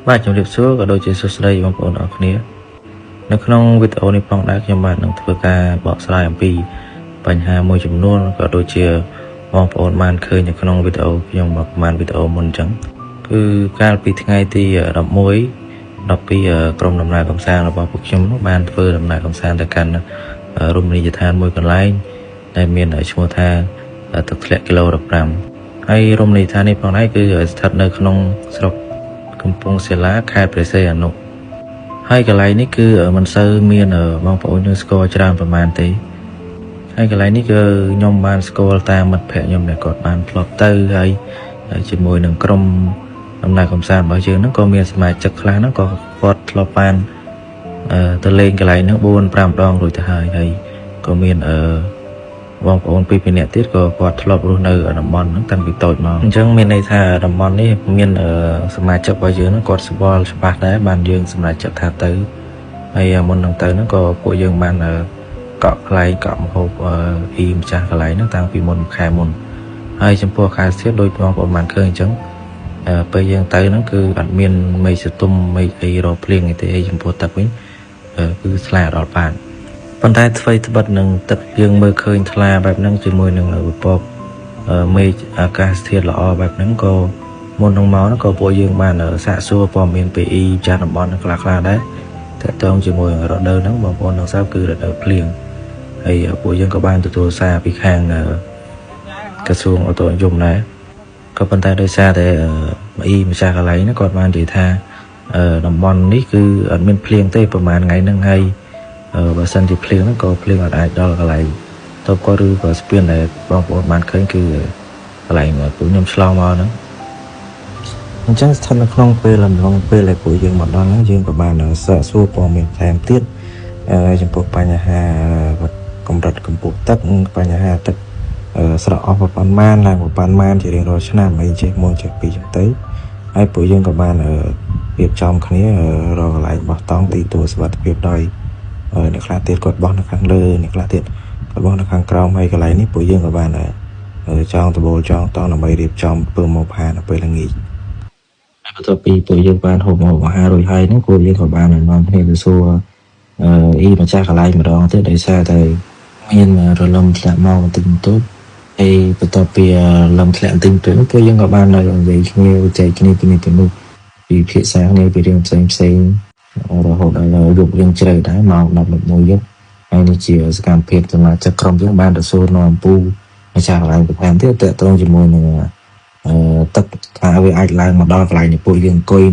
បាទជំរាបសួរក៏ដូចជាសួស្តីបងប្អូនអរគ្នានៅក្នុងវីដេអូនេះផងដែរខ្ញុំបាទនឹងធ្វើការបកស្រាយអំពីបញ្ហាមួយចំនួនក៏ដូចជាបងប្អូនបានឃើញនៅក្នុងវីដេអូខ្ញុំប្រហែលវីដេអូមុនអញ្ចឹងគឺកាលពីថ្ងៃទី11 12ក្រុមដំណើរកម្សាន្តរបស់ពួកខ្ញុំបានធ្វើដំណើរកម្សាន្តទៅកាន់រមណីយដ្ឋានមួយកន្លែងដែលមានឈ្មោះថាទឹកធ្លាក់គីឡូ15ហើយរមណីយដ្ឋាននេះផងដែរគឺស្ថិតនៅក្នុងស្រុកកំពង់សិលាខេត្តព្រះសីហនុហើយកន្លែងនេះគឺមិនសូវមានបងប្អូនយើងស្គាល់ច្រើនប្រហែលទេហើយកន្លែងនេះគឺខ្ញុំបានស្គាល់តាមមិត្តភ័ក្តិខ្ញុំដែលគាត់បានធ្លាប់ទៅហើយជាមួយនឹងក្រុមដំណើរកម្សាន្តរបស់យើងហ្នឹងក៏មានសមាជិកខ្លះហ្នឹងក៏គាត់ធ្លាប់បានទៅលេងកន្លែងហ្នឹង 4-5 ដងរួចទៅហើយក៏មានបងប្អូន2-3នាក់ទៀតក៏គាត់ធ្លាប់រស់នៅតំបន់ហ្នឹងតាំងពីតូចមកអញ្ចឹងមានន័យថាតំបន់នេះមានសមាជិករបស់យើងហ្នឹងគាត់ស្គាល់ច្បាស់ដែរបានយើងសម្រាប់ចិត្តថាទៅហើយមុននឹងទៅហ្នឹងក៏ពួកយើងបានកក់ខ្លែងកក់ម្ហូបម្ចាស់កន្លែងហ្នឹងតាំងពីមុនខែមុនហើយចំពោះអាកាសធាតុដូចបងប្អូនបានឃើញអញ្ចឹងពេលយើងទៅហ្នឹងគឺអត់មានមេឃសតុំមេឃអីរកភ្លៀងអីទេចំពោះទឹកវិញគឺថ្លាដល់បានប៉ុន្តែអ្វីត្បិតនឹងទឹកយើងមើលឃើញថ្លាបែបហ្នឹងជាមួយនឹងពពកមេឃអាកាសធាតុល្អបែបហ្នឹងក៏មុននឹងមកហ្នឹងក៏ពួកយើងបានសាកសួរព័ត៌មានពីចាស់តំបន់ខ្លះៗដែរតាក់ទងជាមួយរដូវហ្នឹងបងប្អូននឹងស្រាប់គឺរដូវភ្លៀងហើយពួកយើងក៏បានទទួលសារពីខាងក្រសួងឧតុនិយមដែរក៏ប៉ុន្តែដោយសារតែម្ចាស់កន្លែងហ្នឹងគាត់បាននិយាយថាតំបន់នេះគឺអត់មានភ្លៀងទេប្រហែលថ្ងៃហ្នឹងហើយបើសិនជាភ្លៀងហ្នឹងក៏ភ្លៀងអត់អាចដល់កន្លែងតបក៏ឬក៏ស្ពានដែលបងប្អូនបានឃើញគឺកន្លែងពួកខ្ញុំឆ្លងមកហ្នឹងអញ្ចឹងស្ថិតនៅក្នុងពេលដែលពួកយើងមកដល់ហ្នឹងយើងក៏បានសាកសួរព័ត៌មានថែមទៀតចំពោះបញ្ហាកម្រិតកម្ពស់ទឹកបញ្ហាទឹកស្រកអស់ប្រមាណឡើងប្រមាណជារៀងរាល់ឆ្នាំអីចេះមុនចេះពីចឹងទៅហើយពួកយើងក៏បានរៀបចំគ្នារកកន្លែងបោះតង់ទីទួលសុវត្ថិភាពដោយអ្នកខ្លះទៀតគាត់បោះនៅខាងលើអ្នកខ្លះទៀតគាត់បោះនៅខាងក្រោមហើយកន្លែងនេះពួកយើងក៏បានចងតបូលចងតង់ដើម្បីរៀបចំធ្វើមកផាននៅពេលល្ងាចបន្ទាប់ពីពួកយើងបានហូបមកអាហាររួចហើយហ្នឹងពួកយើងក៏បាននាំគ្នាទៅសួរម្ចាស់កន្លែងម្ដងទៀតដោយសារតែមានរលឹមធ្លាក់មកបន្តិចបន្តួចហើយបន្ទាប់ពីរលឹមធ្លាក់បន្តិចបន្តួចពួកយើងក៏បាននិយាយគ្នាចែកគ្នាពីនេះទៅនោះពីភាសាគ្នាពីរឿងផ្សេងរហូតដល់យប់យើងជ្រៅដែរម៉ោង 11 យប់ហើយនេះជាសកម្មភាពសមាជិកក្រុមយើងបានទៅសួរនាំពូម្ចាស់កន្លែងបន្ថែមទៀតតើតើជាមួយនឹងទឹកថាវាអាចឡើងមកដល់កន្លែងនេះពួកយើងអង្គុយ